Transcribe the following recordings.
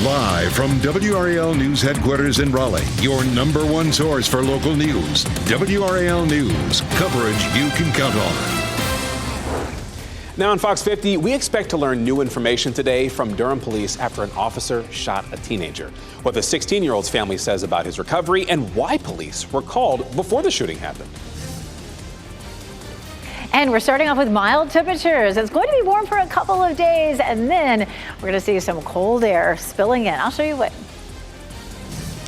Live from WRAL News Headquarters in Raleigh, your number one source for local news. WRAL News, coverage you can count on. Now on Fox 50, we expect to learn new information today from Durham police after an officer shot a teenager. What the 16-year-old's family says about his recovery and why police were called before the shooting happened. And we're starting off with mild temperatures. It's going to be warm for a couple of days, and then we're going to see some cold air spilling in. I'll show you what.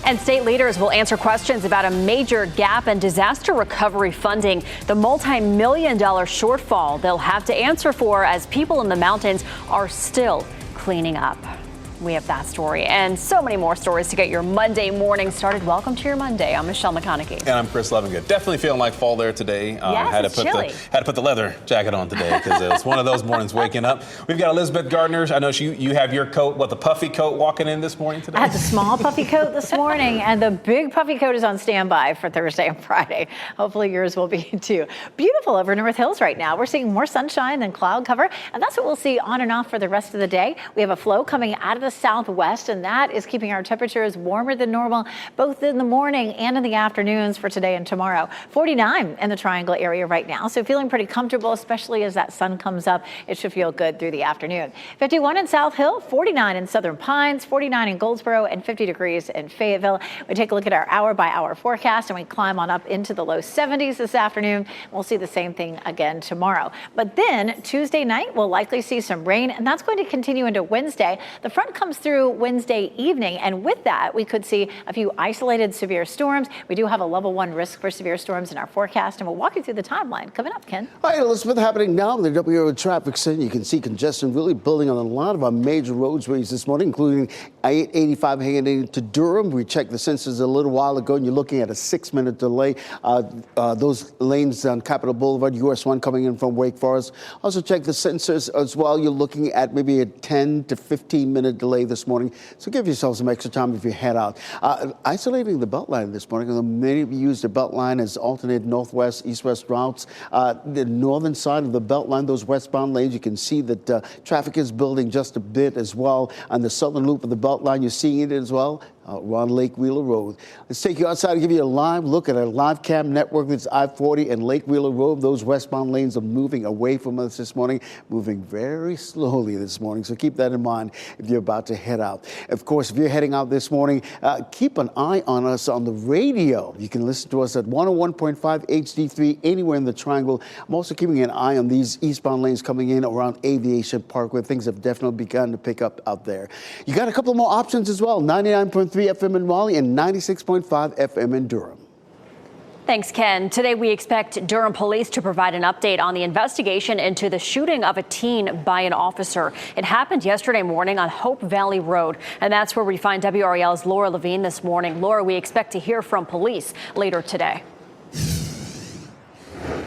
And state leaders will answer questions about a major gap in disaster recovery funding, the multi-million-dollar shortfall they'll have to answer for as people in the mountains are still cleaning up. We have that story and so many more stories to get your Monday morning started. Welcome to your Monday. I'm Michelle McConaughey. And I'm Chris Lovingood. Definitely feeling like fall there today. Yes, it's chilly. Had to put the leather jacket on today because it's one of those mornings waking up. We've got Elizabeth Gardner. I know you have your coat, the puffy coat walking in this morning today? I had the small puffy coat this morning, and the big puffy coat is on standby for Thursday and Friday. Hopefully yours will be too. Beautiful over North Hills right now. We're seeing more sunshine than cloud cover, and that's what we'll see on and off for the rest of the day. We have a flow coming out of the southwest, and that is keeping our temperatures warmer than normal, both in the morning and in the afternoons for today and tomorrow. 49 in the Triangle area right now, so feeling pretty comfortable, especially as that sun comes up. It should feel good through the afternoon. 51 in South Hill, 49 in Southern Pines, 49 in Goldsboro, and 50 degrees in Fayetteville. We take a look at our hour-by-hour forecast, and we climb on up into the low 70s this afternoon. We'll see the same thing again tomorrow. But then Tuesday night, we'll likely see some rain, and that's going to continue into Wednesday. The front comes through Wednesday evening, and with that, we could see a few isolated severe storms. We do have a level 1 risk for severe storms in our forecast, and we'll walk you through the timeline coming up, Ken. All right, Elizabeth, happening now in the WRAL traffic center. You can see congestion really building on a lot of our major roadways this morning, including I-85 heading into Durham. We checked the sensors a little while ago, and you're looking at a 6-minute delay. Those lanes on Capitol Boulevard, US 1 coming in from Wake Forest. Also check the sensors as well. You're looking at maybe a 10 to 15-minute delay this morning. So give yourself some extra time if you head out. Isolating the Beltline this morning. Many of you use the Beltline as alternate northwest, east-west routes. The northern side of the Beltline, those westbound lanes, you can see that traffic is building just a bit as well. On the southern loop of the Beltline, you're seeing it as well. On Lake Wheeler Road. Let's take you outside and give you a live look at our live cam network. That's I-40 and Lake Wheeler Road. Those westbound lanes are moving away from us this morning, moving very slowly this morning. So keep that in mind if you're about to head out. Of course, if you're heading out this morning, keep an eye on us on the radio. You can listen to us at 101.5 HD3 anywhere in the Triangle. I'm also keeping an eye on these eastbound lanes coming in around Aviation Park, where things have definitely begun to pick up out there. You got a couple more options as well. 99.3 FM in Raleigh and 96.5 FM in Durham. Thanks, Ken. Today, we expect Durham police to provide an update on the investigation into the shooting of a teen by an officer. It happened yesterday morning on Hope Valley Road, and that's where we find WRAL's Laura Levine this morning. Laura, we expect to hear from police later today.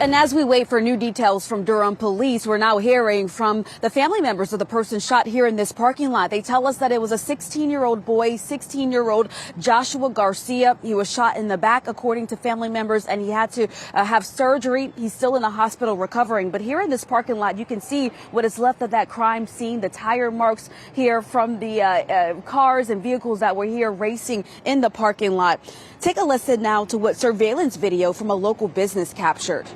And as we wait for new details from Durham police, we're now hearing from the family members of the person shot here in this parking lot. They tell us that it was a 16-year-old boy, 16-year-old Joshua Garcia. He was shot in the back, according to family members, and he had to have surgery. He's still in the hospital recovering. But here in this parking lot, you can see what is left of that crime scene, the tire marks here from the cars and vehicles that were here racing in the parking lot. Take a listen now to what surveillance video from a local business captured.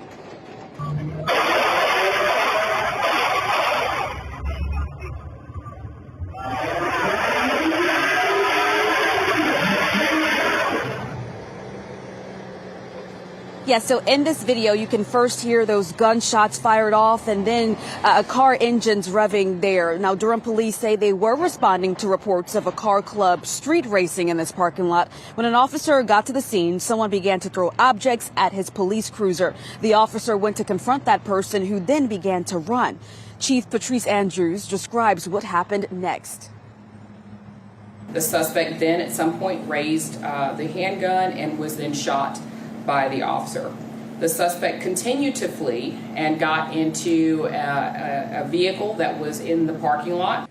Yeah, so in this video, you can first hear those gunshots fired off and then car engines revving there. Now, Durham police say they were responding to reports of a car club street racing in this parking lot. When an officer got to the scene, someone began to throw objects at his police cruiser. The officer went to confront that person, who then began to run. Chief Patrice Andrews describes what happened next. The suspect then at some point raised the handgun and was then shot by the officer. The suspect continued to flee and got into a vehicle that was in the parking lot.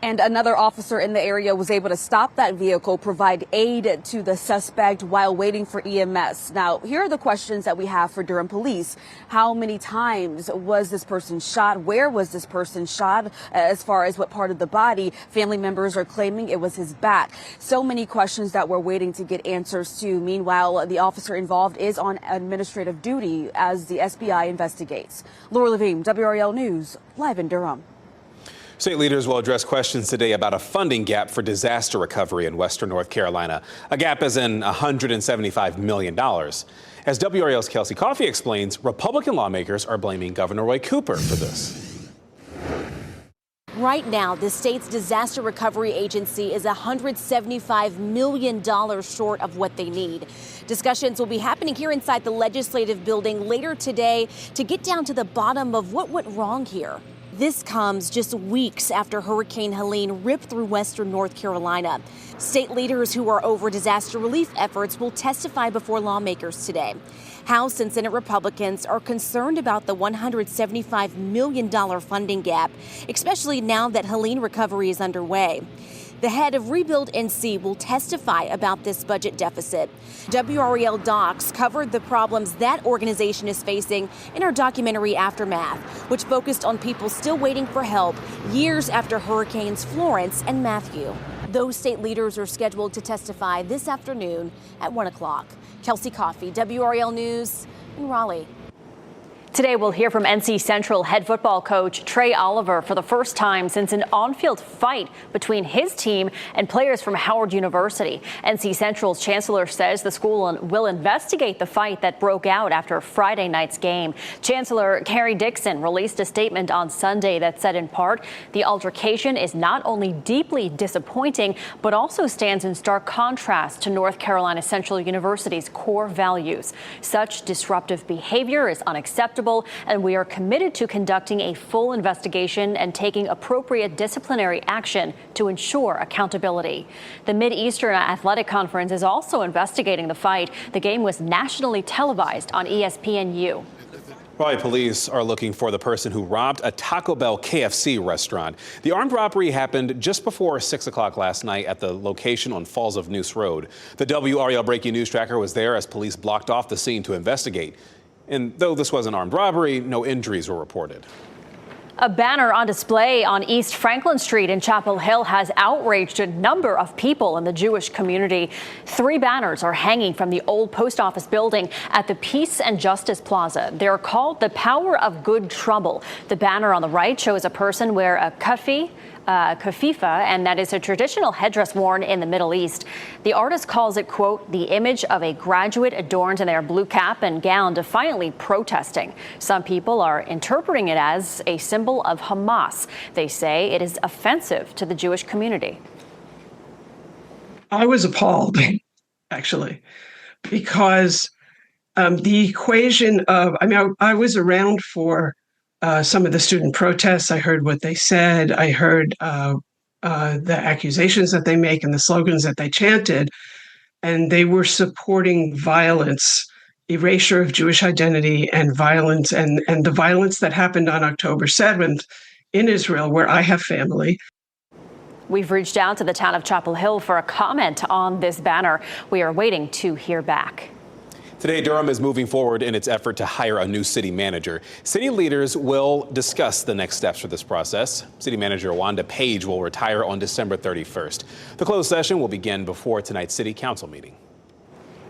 And another officer in the area was able to stop that vehicle, provide aid to the suspect while waiting for EMS. Now, here are the questions that we have for Durham Police. How many times was this person shot? Where was this person shot? As far as what part of the body? Family members are claiming it was his back. So many questions that we're waiting to get answers to. Meanwhile, the officer involved is on administrative duty as the SBI investigates. Laura Levine, WRAL News, live in Durham. State leaders will address questions today about a funding gap for disaster recovery in western North Carolina. A gap as in $175 million. As WRAL's Kelsey Coffey explains, Republican lawmakers are blaming Governor Roy Cooper for this. Right now, the state's disaster recovery agency is $175 million short of what they need. Discussions will be happening here inside the legislative building later today to get down to the bottom of what went wrong here. This comes just weeks after Hurricane Helene ripped through western North Carolina. State leaders who are over disaster relief efforts will testify before lawmakers today. House and Senate Republicans are concerned about the $175 million funding gap, especially now that Helene recovery is underway. The head of Rebuild NC will testify about this budget deficit. WRAL Docs covered the problems that organization is facing in our documentary Aftermath, which focused on people still waiting for help years after Hurricanes Florence and Matthew. Those state leaders are scheduled to testify this afternoon at 1 o'clock. Kelsey Coffey, WRAL News in Raleigh. Today, we'll hear from NC Central head football coach Trey Oliver for the first time since an on-field fight between his team and players from Howard University. NC Central's chancellor says the school will investigate the fight that broke out after Friday night's game. Chancellor Carrie Dixon released a statement on Sunday that said in part, the altercation is not only deeply disappointing, but also stands in stark contrast to North Carolina Central University's core values. Such disruptive behavior is unacceptable, and we are committed to conducting a full investigation and taking appropriate disciplinary action to ensure accountability. The Mid-Eastern Athletic Conference is also investigating the fight. The game was nationally televised on ESPNU. Raleigh police are looking for the person who robbed a Taco Bell KFC restaurant. The armed robbery happened just before 6 o'clock last night at the location on Falls of Noose Road. The WRAL Breaking News Tracker was there as police blocked off the scene to investigate. And though this was an armed robbery, no injuries were reported. A banner on display on East Franklin Street in Chapel Hill has outraged a number of people in the Jewish community. 3 banners are hanging from the old post office building at the Peace and Justice Plaza. They're called The Power of Good Trouble. The banner on the right shows a person wear a kafifa, and that is a traditional headdress worn in the Middle East. The artist calls it, quote, the image of a graduate adorned in their blue cap and gown defiantly protesting. Some people are interpreting it as a symbol of Hamas. They say it is offensive to the Jewish community. I was appalled, actually, because the equation of, I was around for some of the student protests. I heard what they said. I heard the accusations that they make and the slogans that they chanted. And they were supporting violence, erasure of Jewish identity and violence, and the violence that happened on October 7th in Israel, where I have family. We've reached out to the town of Chapel Hill for a comment on this banner. We are waiting to hear back. Today, Durham is moving forward in its effort to hire a new city manager. City leaders will discuss the next steps for this process. City Manager Wanda Page will retire on December 31st. The closed session will begin before tonight's City Council meeting.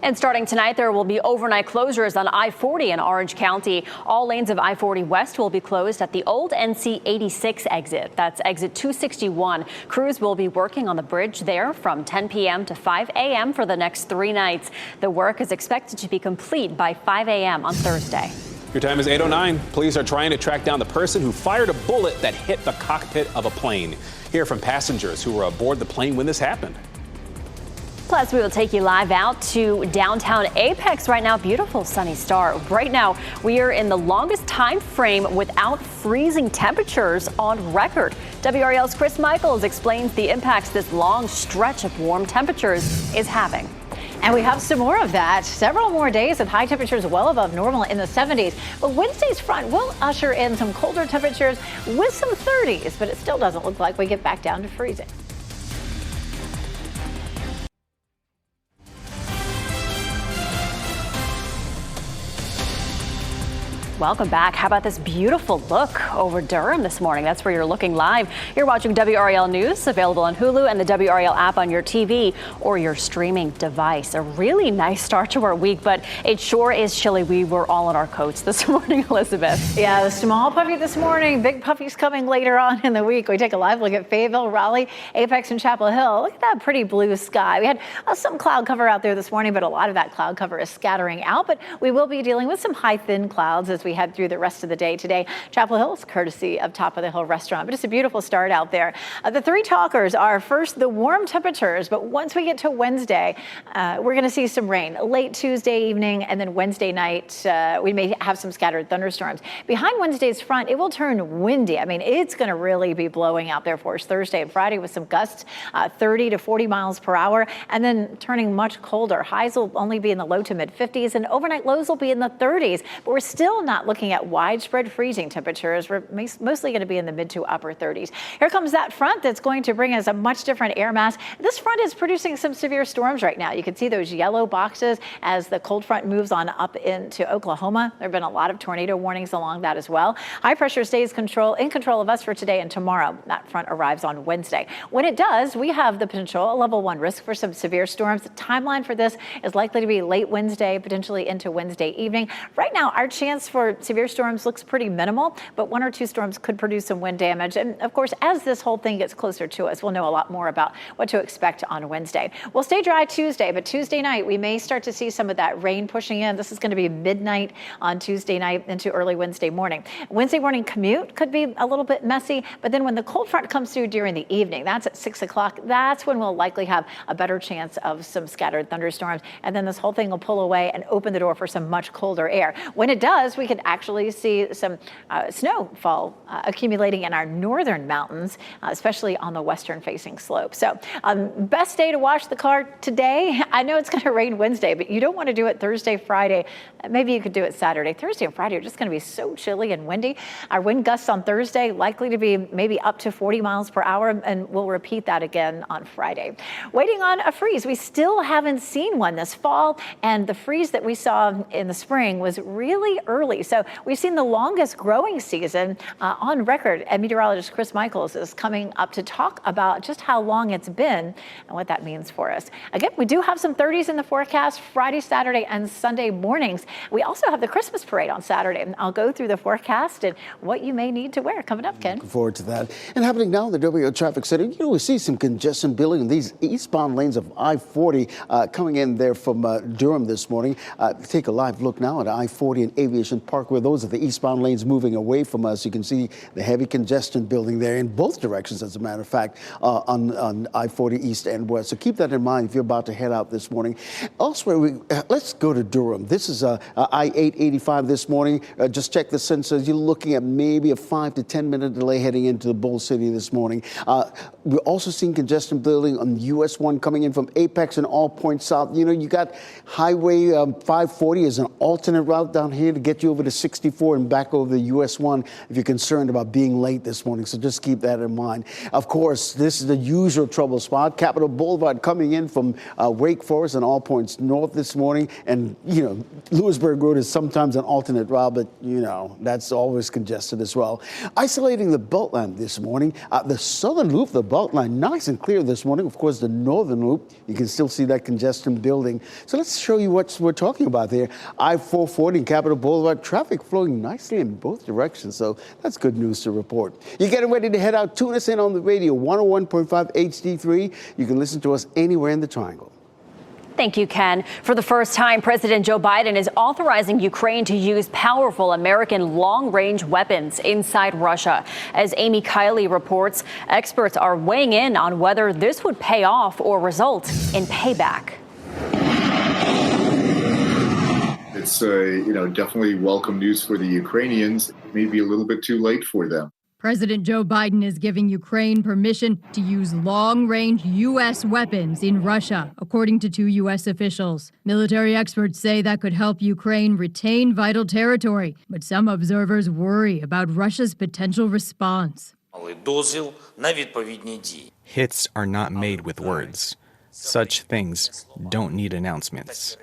And starting tonight, there will be overnight closures on I-40 in Orange County. All lanes of I-40 West will be closed at the old NC 86 exit. That's exit 261. Crews will be working on the bridge there from 10 p.m. to 5 a.m. for the next 3 nights. The work is expected to be complete by 5 a.m. on Thursday. Your time is 8:09. Police are trying to track down the person who fired a bullet that hit the cockpit of a plane. Hear from passengers who were aboard the plane when this happened. Plus, we will take you live out to downtown Apex right now. Beautiful sunny start. Right now, we are in the longest time frame without freezing temperatures on record. WRAL's Chris Michaels explains the impacts this long stretch of warm temperatures is having. And we have some more of that. Several more days of high temperatures well above normal in the 70s. But Wednesday's front will usher in some colder temperatures with some 30s, but it still doesn't look like we get back down to freezing. Welcome back. How about this beautiful look over Durham this morning? That's where you're looking live. You're watching WRAL News, available on Hulu and the WRAL app on your TV or your streaming device. A really nice start to our week, but it sure is chilly. We were all in our coats this morning, Elizabeth. Yeah, the small puffy this morning. Big puffy's coming later on in the week. We take a live look at Fayetteville, Raleigh, Apex, and Chapel Hill. Look at that pretty blue sky. We had some cloud cover out there this morning, but a lot of that cloud cover is scattering out. But we will be dealing with some high, thin clouds as we head through the rest of the day today. Chapel Hill is courtesy of Top of the Hill restaurant, but it's a beautiful start out there. The three talkers are first the warm temperatures, but once we get to Wednesday, we're going to see some rain late Tuesday evening, and then Wednesday night we may have some scattered thunderstorms. Behind Wednesday's front, it will turn windy. I mean, it's going to really be blowing out there for us Thursday and Friday with some gusts 30 to 40 miles per hour, and then turning much colder. Highs will only be in the low to mid 50s, and overnight lows will be in the 30s, but we're still not looking at widespread freezing temperatures. We're mostly going to be in the mid to upper 30s. Here comes that front that's going to bring us a much different air mass. This front is producing some severe storms right now. You can see those yellow boxes as the cold front moves on up into Oklahoma. There have been a lot of tornado warnings along that as well. High pressure stays in control of us for today and tomorrow. That front arrives on Wednesday. When it does, we have the potential, a level 1 risk for some severe storms. The timeline for this is likely to be late Wednesday, potentially into Wednesday evening. Right now, our chance for severe storms looks pretty minimal, but 1 or 2 storms could produce some wind damage. And of course, as this whole thing gets closer to us, we'll know a lot more about what to expect on Wednesday. We'll stay dry Tuesday, but Tuesday night, we may start to see some of that rain pushing in. This is going to be midnight on Tuesday night into early Wednesday morning. Wednesday morning commute could be a little bit messy, but then when the cold front comes through during the evening, that's at 6 o'clock, that's when we'll likely have a better chance of some scattered thunderstorms. And then this whole thing will pull away and open the door for some much colder air. When it does, we could actually see some snowfall accumulating in our northern mountains, especially on the western facing slope. So best day to wash the car today. I know it's going to rain Wednesday, but you don't want to do it Thursday, Friday. Maybe you could do it Saturday. Thursday and Friday are just going to be so chilly and windy. Our wind gusts on Thursday likely to be maybe up to 40 miles per hour, and we'll repeat that again on Friday. Waiting on a freeze. We still haven't seen one this fall, and the freeze that we saw in the spring was really early. So we've seen the longest growing season on record, and meteorologist Chris Michaels is coming up to talk about just how long it's been and what that means for us. Again, we do have some 30s in the forecast Friday, Saturday, and Sunday mornings. We also have the Christmas parade on Saturday, and I'll go through the forecast and what you may need to wear coming up, Ken. Looking forward to that. And happening now in the WRAL Traffic Center, we see some congestion building in these eastbound lanes of I-40 coming in there from Durham this morning. Take a live look now at I-40 and Aviation Parkway. Those are the eastbound lanes moving away from us. You can see the heavy congestion building there in both directions, as a matter of fact, on I-40 east and west. So keep that in mind if you're about to head out this morning. Elsewhere, let's go to Durham. This is I-885 this morning. Just check the sensors. You're looking at maybe a 5 to 10 minute delay heading into the Bull City this morning. We're also seeing congestion building on US 1 coming in from Apex and all points south. You got Highway 540 as an alternate route down here to get you over to 64 and back over the US 1 if you're concerned about being late this morning. So just keep that in mind. Of course, this is the usual trouble spot. Capitol Boulevard coming in from Wake Forest and all points north this morning. And, Lewisburg Road is sometimes an alternate route, but, that's always congested as well. Isolating the Beltline this morning. The southern loop, the Beltline, nice and clear this morning. Of course, the northern loop, you can still see that congestion building. So let's show you what we're talking about there. I-440 and Capitol Boulevard, traffic flowing nicely in both directions. So that's good news to report. You're getting ready to head out. Tune us in on the radio, 101.5 HD3. You can listen to us anywhere in the Triangle. Thank you, Ken. For the first time, President Joe Biden is authorizing Ukraine to use powerful American long-range weapons inside Russia. As Amy Kiley reports, experts are weighing in on whether this would pay off or result in payback. It's definitely welcome news for the Ukrainians. Maybe a little bit too late for them. President Joe Biden is giving Ukraine permission to use long-range U.S. weapons in Russia, according to 2 U.S. officials. Military experts say that could help Ukraine retain vital territory, but some observers worry about Russia's potential response. Hits are not made with words. Such things don't need announcements.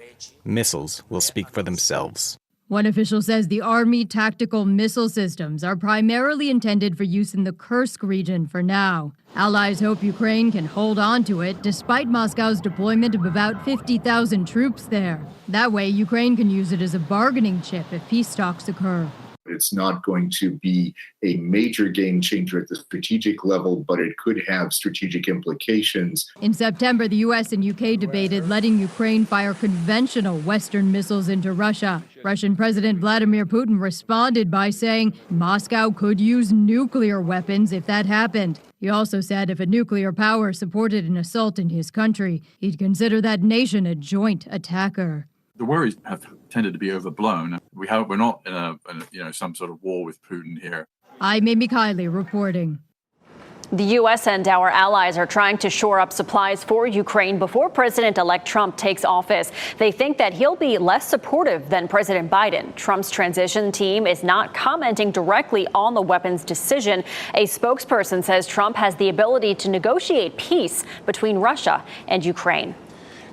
Missiles will speak for themselves. One official says the Army tactical missile systems are primarily intended for use in the Kursk region for now. Allies hope Ukraine can hold on to it despite Moscow's deployment of about 50,000 troops there. That way, Ukraine can use it as a bargaining chip if peace talks occur. It's not going to be a major game changer at the strategic level, but it could have strategic implications. In September, the U.S. and U.K. debated letting Ukraine fire conventional Western missiles into Russia. Russian President Vladimir Putin responded by saying Moscow could use nuclear weapons if that happened. He also said if a nuclear power supported an assault in his country, he'd consider that nation a joint attacker. The worries have tended to be overblown. We're not in some sort of war with Putin here. I'm Amy Kiley reporting. The U.S. and our allies are trying to shore up supplies for Ukraine before President-elect Trump takes office. They think that he'll be less supportive than President Biden. Trump's transition team is not commenting directly on the weapons decision. A spokesperson says Trump has the ability to negotiate peace between Russia and Ukraine.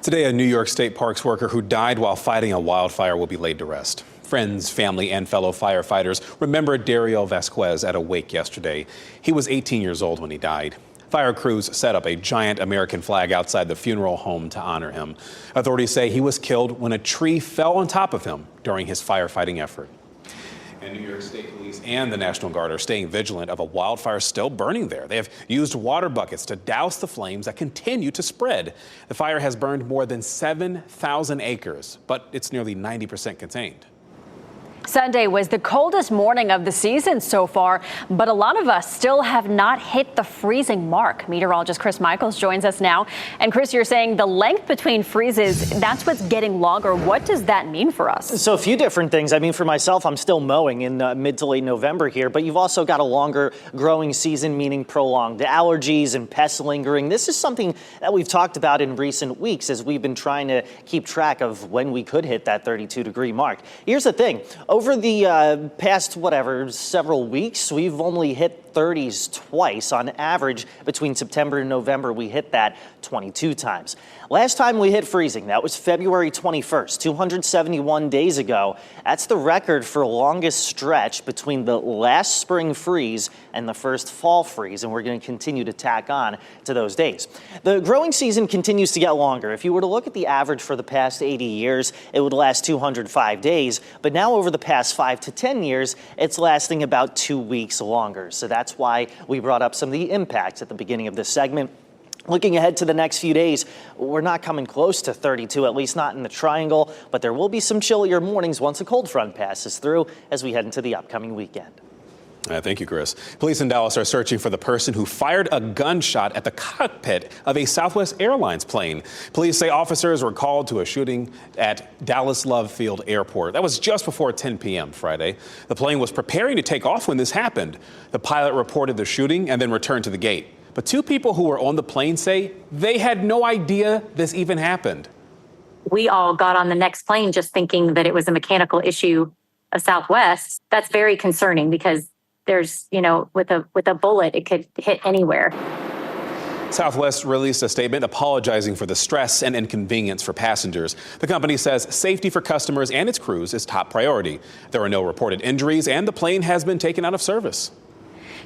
Today, a New York State Parks worker who died while fighting a wildfire will be laid to rest. Friends, family, and fellow firefighters remembered Dario Vasquez at a wake yesterday. He was 18 years old when he died. Fire crews set up a giant American flag outside the funeral home to honor him. Authorities say he was killed when a tree fell on top of him during his firefighting effort. And New York State Police and the National Guard are staying vigilant of a wildfire still burning there. They have used water buckets to douse the flames that continue to spread. The fire has burned more than 7,000 acres, but it's nearly 90% contained. Sunday was the coldest morning of the season so far, but a lot of us still have not hit the freezing mark. Meteorologist Chris Michaels joins us now. And Chris, you're saying the length between freezes, that's what's getting longer. What does that mean for us? So a few different things. I mean, for myself, I'm still mowing in mid to late November here, but you've also got a longer growing season, meaning prolonged allergies and pests lingering. This is something that we've talked about in recent weeks as we've been trying to keep track of when we could hit that 32-degree mark. Here's the thing. Over the past, several weeks, we've only hit 30s twice. On average, between September and November, we hit that 22 times. Last time we hit freezing, that was February 21st, 271 days ago. That's the record for longest stretch between the last spring freeze and the first fall freeze, and we're going to continue to tack on to those days. The growing season continues to get longer. If you were to look at the average for the past 80 years, it would last 205 days, but now over the past 5 to 10 years, it's lasting about 2 weeks longer. So that's why we brought up some of the impacts at the beginning of this segment. Looking ahead to the next few days, we're not coming close to 32, at least not in the triangle, but there will be some chillier mornings once a cold front passes through as we head into the upcoming weekend. Thank you, Chris. Police in Dallas are searching for the person who fired a gunshot at the cockpit of a Southwest Airlines plane. Police say officers were called to a shooting at Dallas Love Field Airport. That was just before 10 p.m. Friday. The plane was preparing to take off when this happened. The pilot reported the shooting and then returned to the gate. But 2 people who were on the plane say they had no idea this even happened. We all got on the next plane just thinking that it was a mechanical issue of Southwest. That's very concerning because there's, with a bullet, it could hit anywhere. Southwest released a statement apologizing for the stress and inconvenience for passengers. The company says safety for customers and its crews is top priority. There are no reported injuries and the plane has been taken out of service.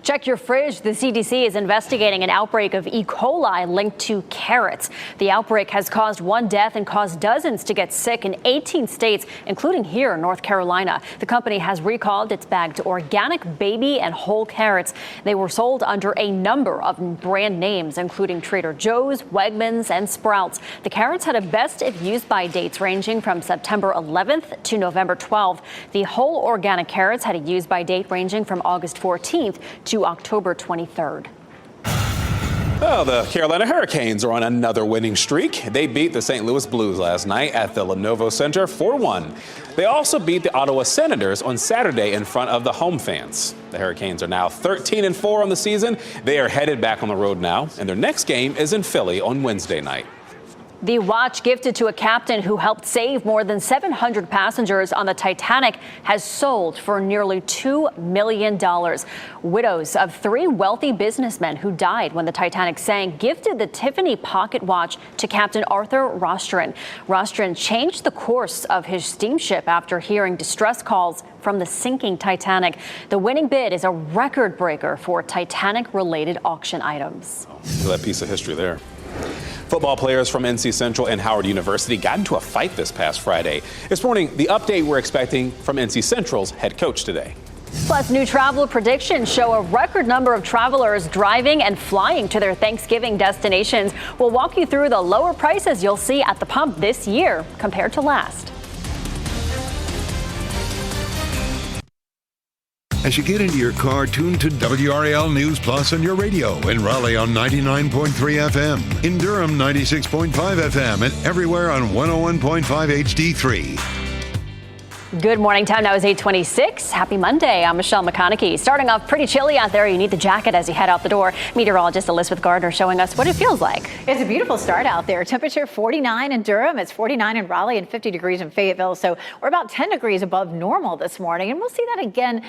Check your fridge. The CDC is investigating an outbreak of E. coli linked to carrots. The outbreak has caused 1 death and caused dozens to get sick in 18 states, including here in North Carolina. The company has recalled its bagged organic baby and whole carrots. They were sold under a number of brand names, including Trader Joe's, Wegmans, and Sprouts. The carrots had a best if used by dates ranging from September 11th to November 12th. The whole organic carrots had a use by date ranging from August 14th to October 23rd. Well, the Carolina Hurricanes are on another winning streak. They beat the St. Louis Blues last night at the Lenovo Center 4-1. They also beat the Ottawa Senators on Saturday in front of the home fans. The Hurricanes are now 13-4 on the season. They are headed back on the road now, and their next game is in Philly on Wednesday night. The watch gifted to a captain who helped save more than 700 passengers on the Titanic has sold for nearly $2 million. Widows of 3 wealthy businessmen who died when the Titanic sank gifted the Tiffany pocket watch to Captain Arthur Rostron. Rostron changed the course of his steamship after hearing distress calls from the sinking Titanic. The winning bid is a record breaker for Titanic-related auction items. Look at that piece of history there. Football players from NC Central and Howard University got into a fight this past Friday. This morning, the update we're expecting from NC Central's head coach today. Plus, new travel predictions show a record number of travelers driving and flying to their Thanksgiving destinations. We'll walk you through the lower prices you'll see at the pump this year compared to last. As you get into your car, tune to WRAL News Plus on your radio. In Raleigh on 99.3 FM. In Durham, 96.5 FM. And everywhere on 101.5 HD3. Good morning. Time now is 8:26. Happy Monday. I'm Michelle McConaughey. Starting off pretty chilly out there. You need the jacket as you head out the door. Meteorologist Elizabeth Gardner showing us what it feels like. It's a beautiful start out there. Temperature 49 in Durham. It's 49 in Raleigh and 50 degrees in Fayetteville. So we're about 10 degrees above normal this morning. And we'll see that again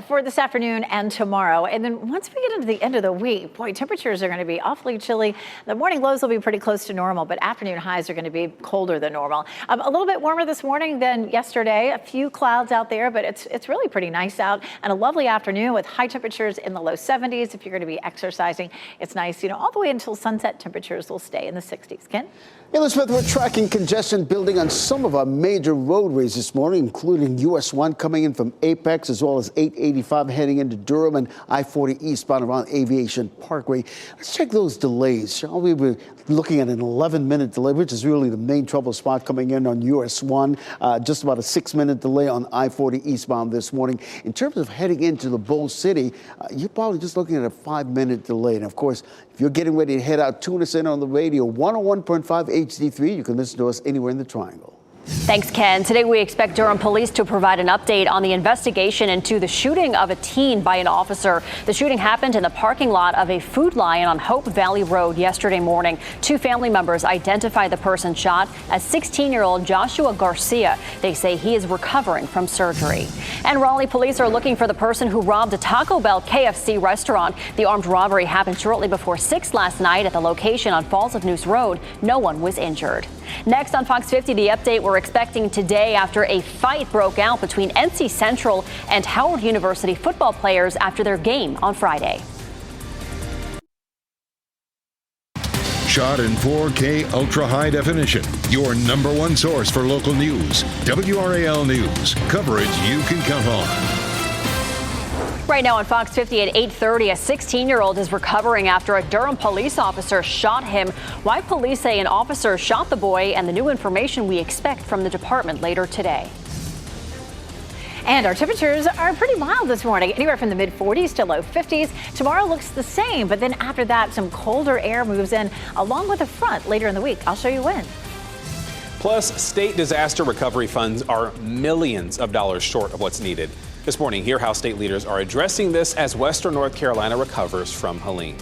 for this afternoon and tomorrow. And then once we get into the end of the week, boy, temperatures are going to be awfully chilly. The morning lows will be pretty close to normal, but afternoon highs are going to be colder than normal. A little bit warmer this morning than yesterday. A few clouds out there, but it's really pretty nice out, and a lovely afternoon with high temperatures in the low 70s. If you're going to be exercising, it's nice, all the way until sunset. Temperatures will stay in the 60s. Ken? Elizabeth, we're tracking congestion building on some of our major roadways this morning, including US 1 coming in from Apex, as well as 885 heading into Durham and I-40 eastbound around Aviation Parkway. Let's check those delays, shall we? We're looking at an 11-minute delay, which is really the main trouble spot coming in on US 1. Just about a 6-minute delay on I-40 eastbound this morning. In terms of heading into the Bowl City, you're probably just looking at a 5-minute delay. And of course, if you're getting ready to head out, tune us in on the radio, 101.5 HD3. You can listen to us anywhere in the Triangle. Thanks, Ken. Today we expect Durham police to provide an update on the investigation into the shooting of a teen by an officer. The shooting happened in the parking lot of a Food Lion on Hope Valley Road yesterday morning. 2 family members identified the person shot as 16-year-old Joshua Garcia. They say he is recovering from surgery. And Raleigh police are looking for the person who robbed a Taco Bell KFC restaurant. The armed robbery happened shortly before 6 last night at the location on Falls of Neuse Road. No one was injured. Next on Fox 50, the update we're expecting today after a fight broke out between NC Central and Howard University football players after their game on Friday. Shot in 4K ultra high definition. Your number one source for local news. WRAL News. Coverage you can count on. Right now on Fox 50 at 8:30, a 16-year-old is recovering after a Durham police officer shot him. Why police say an officer shot the boy, and the new information we expect from the department later today. And our temperatures are pretty mild this morning, anywhere from the mid-40s to low 50s. Tomorrow looks the same, but then after that, some colder air moves in along with a front later in the week. I'll show you when. Plus, state disaster recovery funds are millions of dollars short of what's needed. This morning, hear how state leaders are addressing this as Western North Carolina recovers from Helene.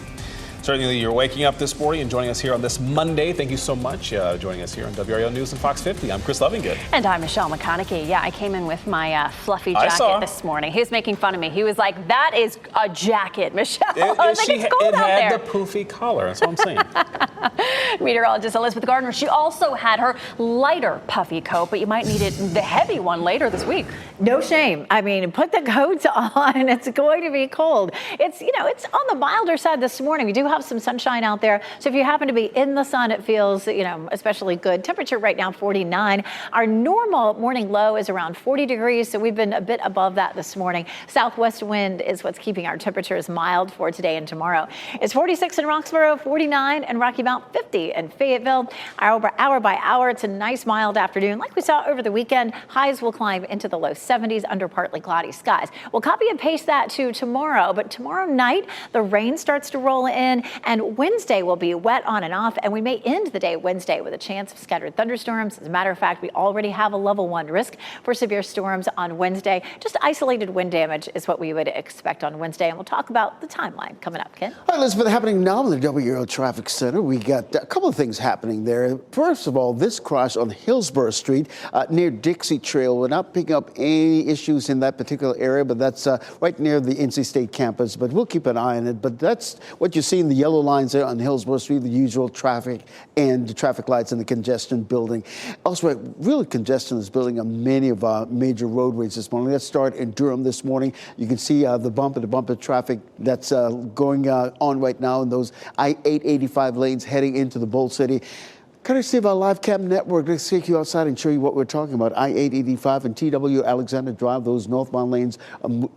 Certainly, you're waking up this morning and joining us here on this Monday. Thank you so much joining us here on WRAL News and Fox 50. I'm Chris Lovingood. And I'm Michelle McConaughey. Yeah, I came in with my fluffy jacket this morning. He was making fun of me. He was like, that is a jacket, Michelle. I was like, it's cold out there. It had the poofy collar. That's what I'm saying. Meteorologist Elizabeth Gardner. She also had her lighter puffy coat, but you might need the heavy one later this week. No shame. I mean, put the coats on. It's going to be cold. It's on the milder side this morning. We do have some sunshine out there. So if you happen to be in the sun, it feels, especially good. Temperature right now, 49. Our normal morning low is around 40 degrees. So we've been a bit above that this morning. Southwest wind is what's keeping our temperatures mild for today and tomorrow. It's 46 in Roxborough, 49 in Rocky Mount, 50 in Fayetteville. Hour by hour, it's a nice mild afternoon. Like we saw over the weekend, highs will climb into the low 70s under partly cloudy skies. We'll copy and paste that to tomorrow, but tomorrow night, the rain starts to roll in and Wednesday will be wet on and off, and we may end the day Wednesday with a chance of scattered thunderstorms. As a matter of fact, we already have a level 1 risk for severe storms on Wednesday. Just isolated wind damage is what we would expect on Wednesday, and we'll talk about the timeline coming up. Ken? All right, Elizabeth, happening now in the WRAL Traffic Center. We got a couple of things happening there. First of all, this crash on Hillsborough Street near Dixie Trail. We're not picking up any issues in that particular area, but that's right near the NC State campus. But we'll keep an eye on it. But that's what you see in the yellow lines there on Hillsborough Street, the usual traffic and the traffic lights and the congestion building. Also, really congestion is building on many of our major roadways this morning. Let's start in Durham this morning. You can see the bumper-to-bumper traffic that's going on right now in those I-885 lanes heading into the Bowl City. Courtesy of our live cam network, let's take you outside and show you what we're talking about. I-885 and TW Alexander Drive, those northbound lanes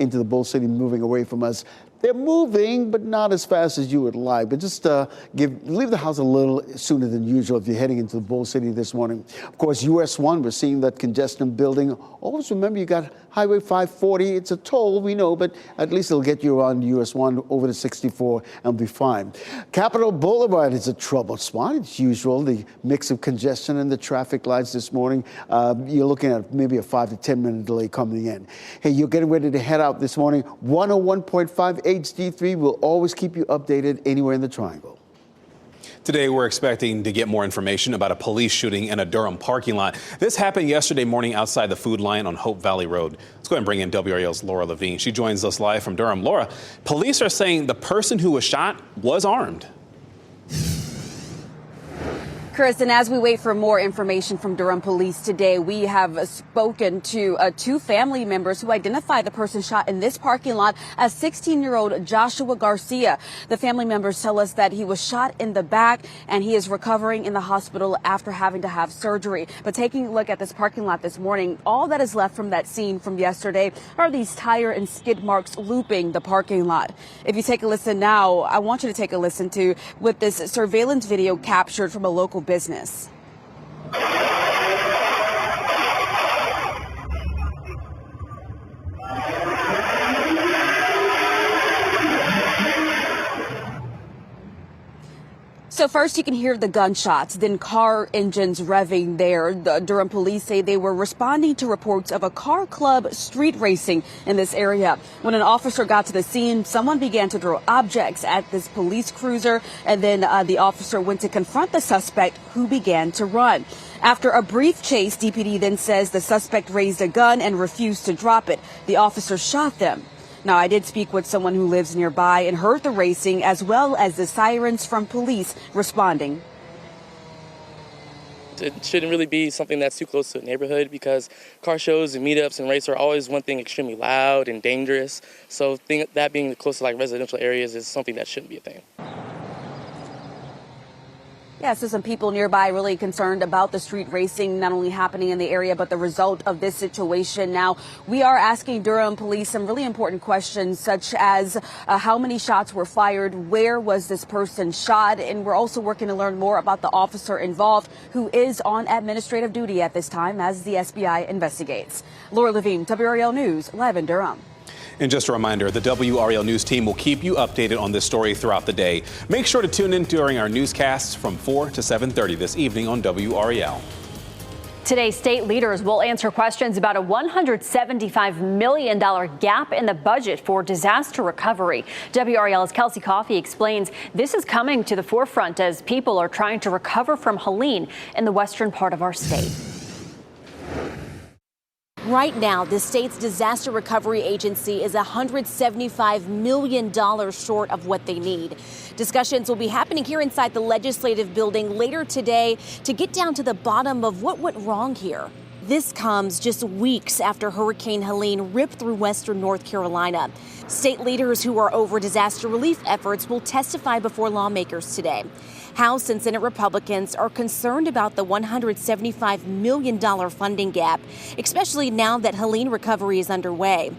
into the Bowl City, moving away from us. They're moving, but not as fast as you would like. But just leave the house a little sooner than usual if you're heading into the Bowl City this morning. Of course, US 1, we're seeing that congestion building. Always remember, you got Highway 540. It's a toll, we know, but at least it'll get you on US 1 over to 64 and be fine. Capitol Boulevard is a trouble spot. It's usual, the mix of congestion and the traffic lights this morning. You're looking at maybe a 5 to 10 minute delay coming in. Hey, you're getting ready to head out this morning. 101.5 HD3 will always keep you updated anywhere in the Triangle. Today, we're expecting to get more information about a police shooting in a Durham parking lot. This happened yesterday morning outside the Food Lion on Hope Valley Road. Let's go ahead and bring in WRAL's Laura Levine. She joins us live from Durham. Laura, police are saying the person who was shot was armed. Chris, and as we wait for more information from Durham police today, we have spoken to two family members who identify the person shot in this parking lot as 16-year-old Joshua Garcia. The family members tell us that he was shot in the back and he is recovering in the hospital after having to have surgery. But taking a look at this parking lot this morning, all that is left from that scene from yesterday are these tire and skid marks looping the parking lot. If you take a listen now, I want you to take a listen to what this surveillance video captured from a local business. So first you can hear the gunshots, then car engines revving there. The Durham police say they were responding to reports of a car club street racing in this area. When an officer got to the scene, someone began to throw objects at this police cruiser, and then the officer went to confront the suspect, who began to run. After a brief chase, DPD then says the suspect raised a gun and refused to drop it. The officer shot them. Now, I did speak with someone who lives nearby and heard the racing as well as the sirens from police responding. It shouldn't really be something that's too close to a neighborhood, because car shows and meetups and races are always one thing extremely loud and dangerous. So that being close to like residential areas is something that shouldn't be a thing. Yeah, so some people nearby really concerned about the street racing not only happening in the area, but the result of this situation. Now, we are asking Durham police some really important questions, such as how many shots were fired, where was this person shot, and we're also working to learn more about the officer involved, who is on administrative duty at this time as the SBI investigates. Laura Levine, WRAL News, live in Durham. And just a reminder, the WRAL News team will keep you updated on this story throughout the day. Make sure to tune in during our newscasts from 4 to 7:30 this evening on WRAL. Today, state leaders will answer questions about a $175 million gap in the budget for disaster recovery. WRAL's Kelsey Coffey explains this is coming to the forefront as people are trying to recover from Helene in the western part of our state. Right now, the state's disaster recovery agency is $175 million short of what they need. Discussions will be happening here inside the legislative building later today to get down to the bottom of what went wrong here. This comes just weeks after Hurricane Helene ripped through western North Carolina. State leaders who are over disaster relief efforts will testify before lawmakers today. House and Senate Republicans are concerned about the $175 million funding gap, especially now that Helene recovery is underway.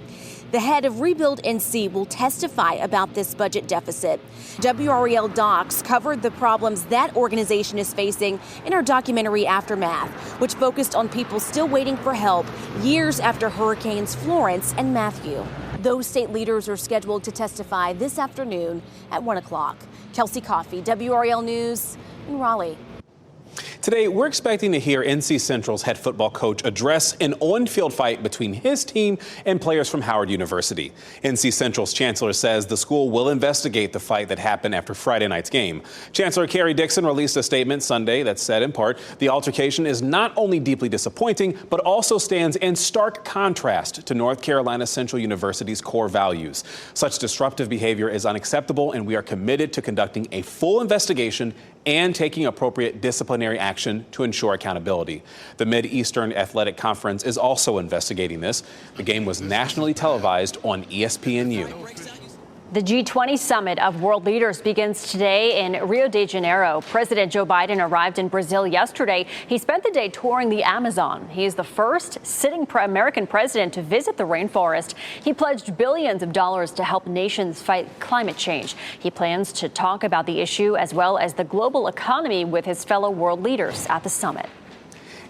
The head of Rebuild NC will testify about this budget deficit. WRAL Docs covered the problems that organization is facing in our documentary Aftermath, which focused on people still waiting for help years after Hurricanes Florence and Matthew. Those state leaders are scheduled to testify this afternoon at 1 o'clock. Kelsey Coffey, WRAL News in Raleigh. Today, we're expecting to hear NC Central's head football coach address an on-field fight between his team and players from Howard University. NC Central's chancellor says the school will investigate the fight that happened after Friday night's game. Chancellor Kerry Dixon released a statement Sunday that said, in part, the altercation is not only deeply disappointing, but also stands in stark contrast to North Carolina Central University's core values. Such disruptive behavior is unacceptable, and we are committed to conducting a full investigation and taking appropriate disciplinary action to ensure accountability. The Mid-Eastern Athletic Conference is also investigating this. The game was nationally televised on ESPNU. The G20 summit of world leaders begins today in Rio de Janeiro. President Joe Biden arrived in Brazil yesterday. He spent the day touring the Amazon. He is the first sitting American president to visit the rainforest. He pledged billions of dollars to help nations fight climate change. He plans to talk about the issue as well as the global economy with his fellow world leaders at the summit.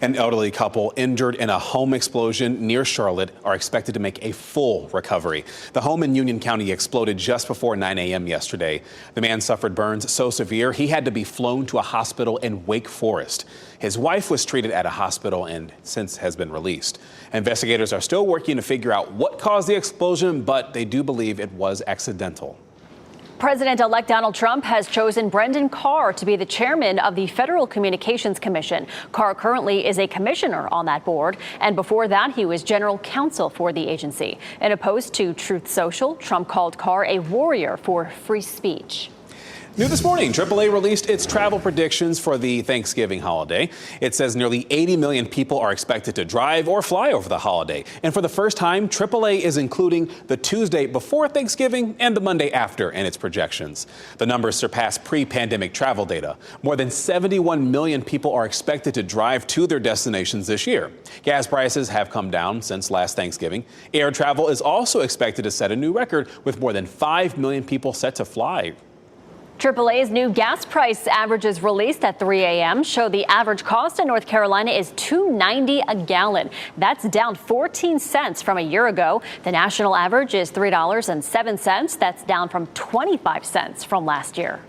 An elderly couple injured in a home explosion near Charlotte are expected to make a full recovery. The home in Union County exploded just before 9 a.m. yesterday. The man suffered burns so severe he had to be flown to a hospital in Wake Forest. His wife was treated at a hospital and since has been released. Investigators are still working to figure out what caused the explosion, but they do believe it was accidental. President-elect Donald Trump has chosen Brendan Carr to be the chairman of the Federal Communications Commission. Carr currently is a commissioner on that board, and before that, he was general counsel for the agency. In a post to Truth Social, Trump called Carr a warrior for free speech. New this morning, AAA released its travel predictions for the Thanksgiving holiday. It says nearly 80 million people are expected to drive or fly over the holiday. And for the first time, AAA is including the Tuesday before Thanksgiving and the Monday after in its projections. The numbers surpass pre-pandemic travel data. More than 71 million people are expected to drive to their destinations this year. Gas prices have come down since last Thanksgiving. Air travel is also expected to set a new record with more than 5 million people set to fly. AAA's new gas price averages released at 3 a.m. show the average cost in North Carolina is $2.90 a gallon. That's down 14 cents from a year ago. The national average is $3.07. That's down from 25 cents from last year.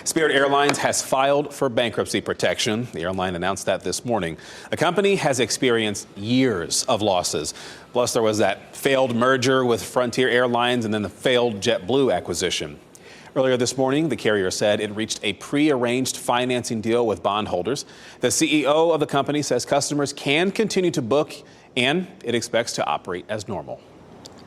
Spirit Airlines has filed for bankruptcy protection. The airline announced that this morning. The company has experienced years of losses. Plus, there was that failed merger with Frontier Airlines and then the failed JetBlue acquisition. Earlier this morning, the carrier said it reached a pre-arranged financing deal with bondholders. The CEO of the company says customers can continue to book and it expects to operate as normal.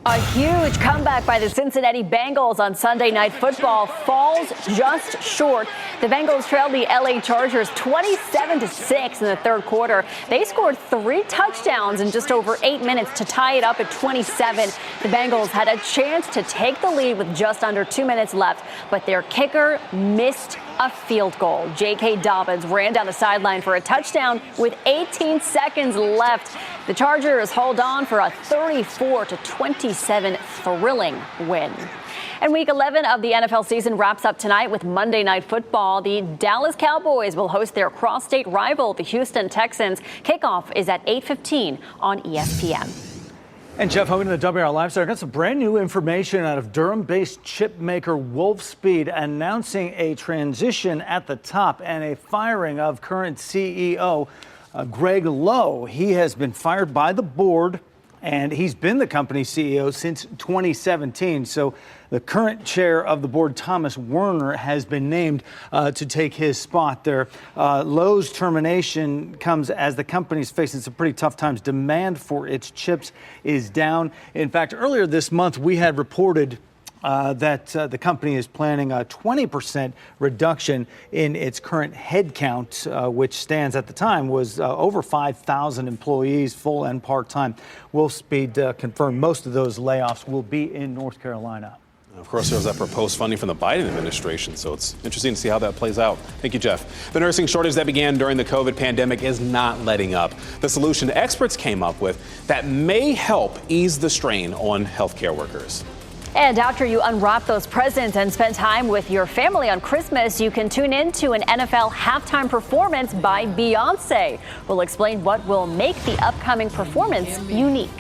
A huge comeback by the Cincinnati Bengals on Sunday Night Football falls just short. The Bengals trailed the LA Chargers 27-6 in the third quarter. They scored 3 touchdowns in just over 8 minutes to tie it up at 27. The Bengals had a chance to take the lead with just under 2 minutes left, but their kicker missed a field goal. J.K. Dobbins ran down the sideline for a touchdown with 18 seconds left. The Chargers hold on for a 34-27 thrilling win. And Week 11 of the NFL season wraps up tonight with Monday Night Football. The Dallas Cowboys will host their cross-state rival, the Houston Texans. Kickoff is at 8:15 on ESPN. And Jeff Hogan of the WRAL Lifestyle got some brand new information out of Durham-based chip maker Wolfspeed announcing a transition at the top and a firing of current CEO Greg Lowe. He has been fired by the board, and he's been the company's CEO since 2017. So the current chair of the board, Thomas Werner, has been named to take his spot there. Lowe's termination comes as the company is facing some pretty tough times. Demand for its chips is down. In fact, earlier this month, we had reported that the company is planning a 20% reduction in its current headcount, which stands at the time was over 5,000 employees, full and part-time. Wolfspeed confirmed most of those layoffs will be in North Carolina. Of course, there was that proposed funding from the Biden administration, so it's interesting to see how that plays out. Thank you, Jeff. The nursing shortage that began during the COVID pandemic is not letting up. The solution experts came up with that may help ease the strain on healthcare workers. And after you unwrap those presents and spend time with your family on Christmas, you can tune in to an NFL halftime performance by Beyonce. We'll explain what will make the upcoming performance unique.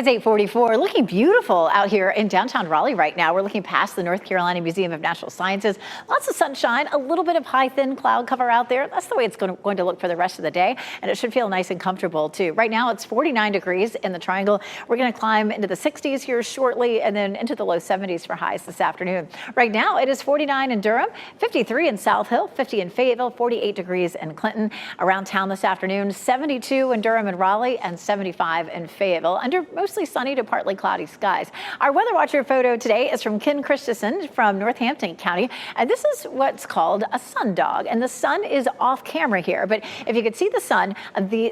It's 8:44, looking beautiful out here in downtown Raleigh right now. We're looking past the North Carolina Museum of Natural Sciences. Lots of sunshine, a little bit of high, thin cloud cover out there. That's the way it's going to look for the rest of the day, and it should feel nice and comfortable too. Right now, it's 49 degrees in the Triangle. We're going to climb into the 60s here shortly, and then into the low 70s for highs this afternoon. Right now, it is 49 in Durham, 53 in South Hill, 50 in Fayetteville, 48 degrees in Clinton. Around town this afternoon, 72 in Durham and Raleigh, and 75 in Fayetteville, under mostly sunny to partly cloudy skies. Our Weather Watcher photo today is from Ken Christensen from Northampton County, and this is what's called a sundog. And the sun is off camera here, but if you could see the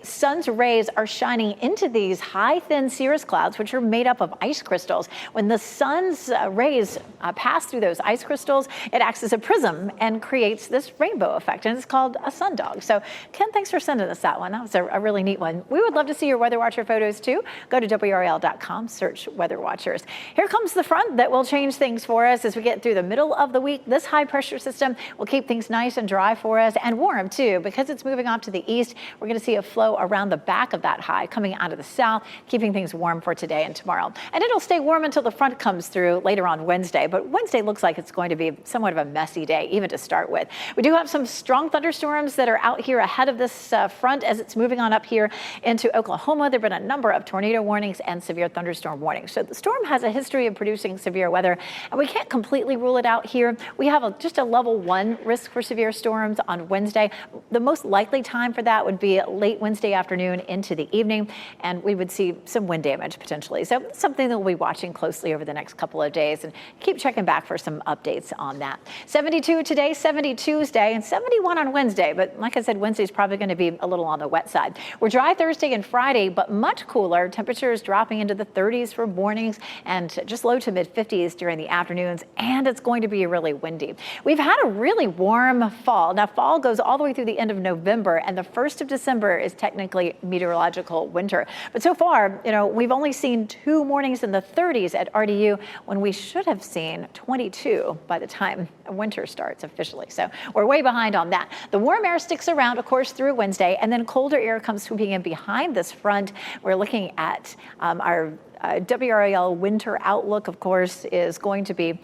sun's rays are shining into these high, thin cirrus clouds, which are made up of ice crystals. When the sun's rays pass through those ice crystals, it acts as a prism and creates this rainbow effect, and it's called a sundog. So, Ken, thanks for sending us that one. That was a really neat one. We would love to see your Weather Watcher photos too. Go to WRAL.com, search Weather Watchers. Here comes the front that will change things for us as we get through the middle of the week. This high pressure system will keep things nice and dry for us, and warm too, because it's moving off to the east. We're going to see a flow around the back of that high coming out of the south, keeping things warm for today and tomorrow. And it'll stay warm until the front comes through later on Wednesday, but Wednesday looks like it's going to be somewhat of a messy day, even to start with. We do have some strong thunderstorms that are out here ahead of this front as it's moving on up here into Oklahoma. There have been a number of tornado warnings and severe thunderstorm warnings. So the storm has a history of producing severe weather, and we can't completely rule it out here. We have just a level 1 risk for severe storms on Wednesday. The most likely time for that would be late Wednesday afternoon into the evening, and we would see some wind damage potentially. So something that we'll be watching closely over the next couple of days, and keep checking back for some updates on that. 72 today, 70 Tuesday, and 71 on Wednesday. But like I said, Wednesday's probably going to be a little on the wet side. We're dry Thursday and Friday, but much cooler. Temperatures dropping into the 30s for mornings and just low to mid 50s during the afternoons, and it's going to be really windy. We've had a really warm fall. Now, fall goes all the way through the end of November, and the 1st of December is technically meteorological winter. But so far, we've only seen 2 mornings in the 30s at RDU when we should have seen 22 by the time winter starts officially. So we're way behind on that. The warm air sticks around, of course, through Wednesday, and then colder air comes sweeping in behind this front. We're looking at our WRAL winter outlook, of course, is going to be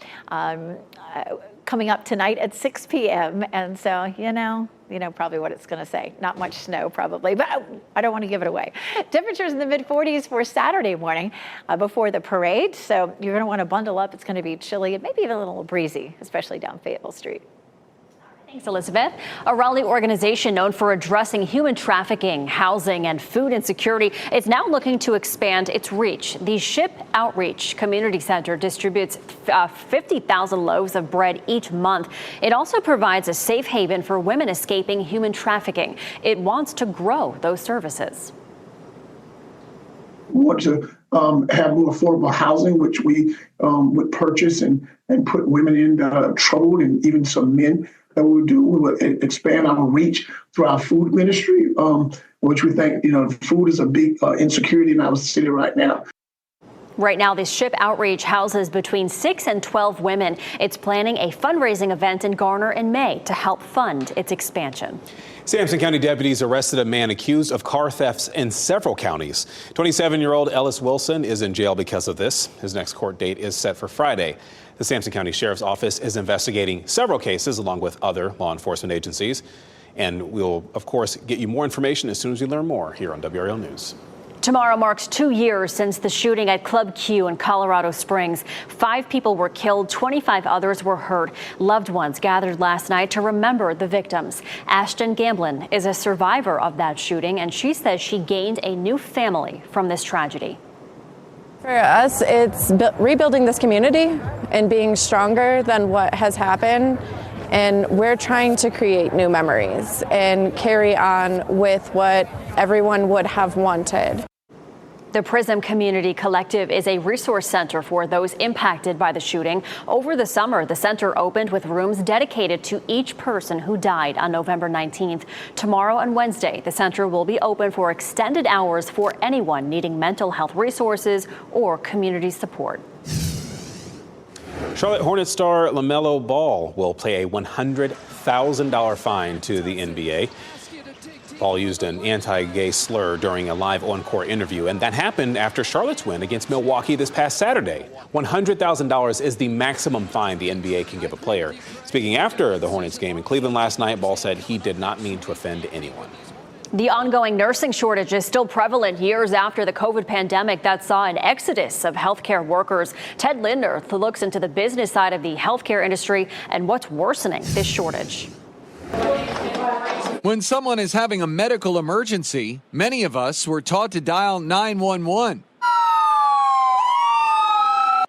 coming up tonight at 6 p.m. And so, you know probably what it's going to say. Not much snow, probably, but I don't want to give it away. Temperatures in the mid-40s for Saturday morning before the parade. So you're going to want to bundle up. It's going to be chilly and maybe even a little breezy, especially down Fayetteville Street. Thanks, Elizabeth. A Raleigh organization known for addressing human trafficking, housing, and food insecurity is now looking to expand its reach. The Ship Outreach Community Center distributes 50,000 loaves of bread each month. It also provides a safe haven for women escaping human trafficking. It wants to grow those services. We want to have more affordable housing, which we would purchase and put women in trouble, and even some men. That we would do. We would expand our reach through our food ministry, which we think, food is a big insecurity in our city right now. Right now, this Ship Outreach houses between 6 and 12 women. It's planning a fundraising event in Garner in May to help fund its expansion. Sampson County deputies arrested a man accused of car thefts in several counties. 27-year-old Ellis Wilson is in jail because of this. His next court date is set for Friday. The Sampson County Sheriff's Office is investigating several cases along with other law enforcement agencies. And we'll, of course, get you more information as soon as we learn more here on WRAL News. Tomorrow marks 2 years since the shooting at Club Q in Colorado Springs. 5 people were killed, 25 others were hurt. Loved ones gathered last night to remember the victims. Ashton Gamblin is a survivor of that shooting, and she says she gained a new family from this tragedy. For us, it's rebuilding this community and being stronger than what has happened. And we're trying to create new memories and carry on with what everyone would have wanted. The Prism Community Collective is a resource center for those impacted by the shooting. Over the summer, the center opened with rooms dedicated to each person who died on November 19th. Tomorrow and Wednesday, the center will be open for extended hours for anyone needing mental health resources or community support. Charlotte Hornets star LaMelo Ball will pay a $100,000 fine to the NBA. Paul used an anti-gay slur during a live on-court interview, and that happened after Charlotte's win against Milwaukee this past Saturday. $100,000 is the maximum fine the NBA can give a player. Speaking after the Hornets game in Cleveland last night, Ball said he did not mean to offend anyone. The ongoing nursing shortage is still prevalent years after the COVID pandemic that saw an exodus of healthcare workers. Ted Linder looks into the business side of the healthcare industry and what's worsening this shortage. When someone is having a medical emergency, many of us were taught to dial 911.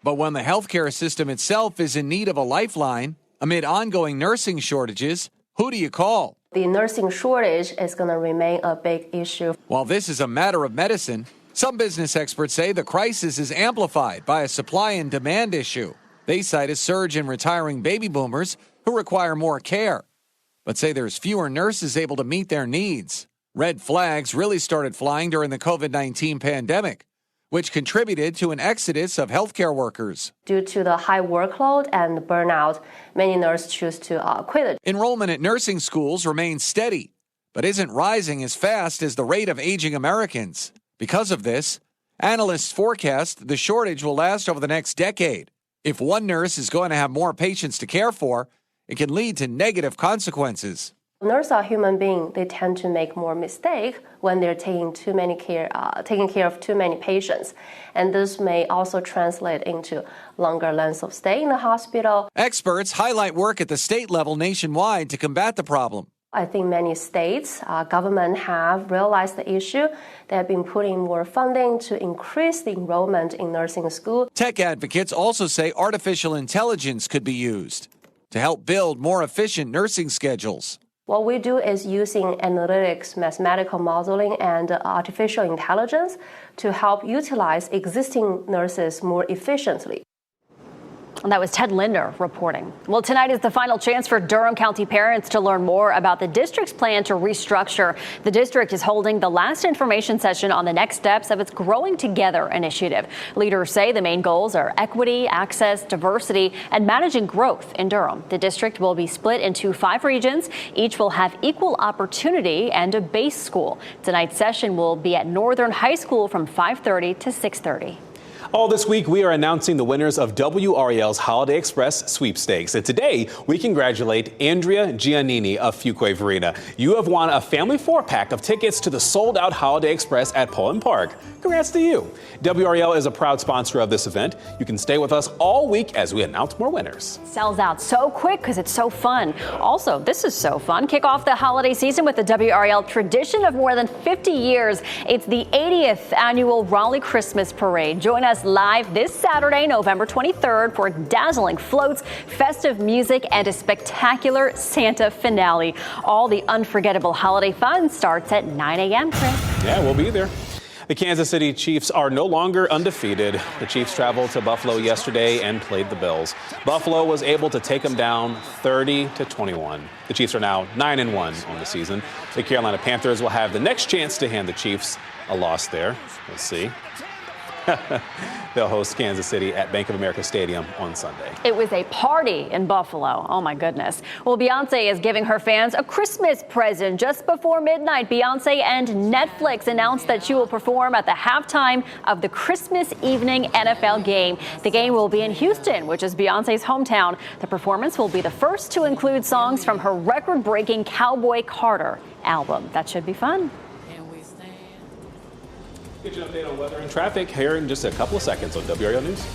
But when the healthcare system itself is in need of a lifeline, amid ongoing nursing shortages, who do you call? The nursing shortage is going to remain a big issue. While this is a matter of medicine, some business experts say the crisis is amplified by a supply and demand issue. They cite a surge in retiring baby boomers who require more care, but say there's fewer nurses able to meet their needs. Red flags really started flying during the COVID-19 pandemic, which contributed to an exodus of healthcare workers. Due to the high workload and burnout, many nurses choose to quit. Enrollment at nursing schools remains steady, but isn't rising as fast as the rate of aging Americans. Because of this, analysts forecast the shortage will last over the next decade. If one nurse is going to have more patients to care for, it can lead to negative consequences. Nurses are human beings. They tend to make more mistakes when they're taking care of too many patients. And this may also translate into longer lengths of stay in the hospital. Experts highlight work at the state level nationwide to combat the problem. I think many states, government have realized the issue. They have been putting more funding to increase the enrollment in nursing school. Tech advocates also say artificial intelligence could be used to help build more efficient nursing schedules. What we do is using analytics, mathematical modeling, and artificial intelligence to help utilize existing nurses more efficiently. And that was Ted Linder reporting. Well, tonight is the final chance for Durham County parents to learn more about the district's plan to restructure. The district is holding the last information session on the next steps of its Growing Together initiative. Leaders say the main goals are equity, access, diversity, and managing growth in Durham. The district will be split into 5 regions. Each will have equal opportunity and a base school. Tonight's session will be at Northern High School from 5:30 to 6:30. All this week, we are announcing the winners of WRAL's Holiday Express sweepstakes. And today, we congratulate Andrea Giannini of Fuquay Varina. You have won a family 4-pack of tickets to the sold-out Holiday Express at Pullen Park. Congrats to you. WRAL is a proud sponsor of this event. You can stay with us all week as we announce more winners. Sells out so quick because it's so fun. Also, this is so fun. Kick off the holiday season with the WRAL tradition of more than 50 years. It's the 80th annual Raleigh Christmas Parade. Join us live this Saturday, November 23rd for dazzling floats, festive music, and a spectacular Santa finale. All the unforgettable holiday fun starts at 9 a.m., Chris. Yeah, we'll be there. The Kansas City Chiefs are no longer undefeated. The Chiefs traveled to Buffalo yesterday and played the Bills. Buffalo was able to take them down 30-21. The Chiefs are now 9-1 on the season. The Carolina Panthers will have the next chance to hand the Chiefs a loss there. We'll see. They'll host Kansas City at Bank of America Stadium on Sunday. It was a party in Buffalo. Oh, my goodness. Well, Beyonce is giving her fans a Christmas present. Just before midnight, Beyonce and Netflix announced that she will perform at the halftime of the Christmas evening NFL game. The game will be in Houston, which is Beyonce's hometown. The performance will be the first to include songs from her record-breaking Cowboy Carter album. That should be fun. Get you an update on weather and traffic here in just a couple of seconds on WRAL News.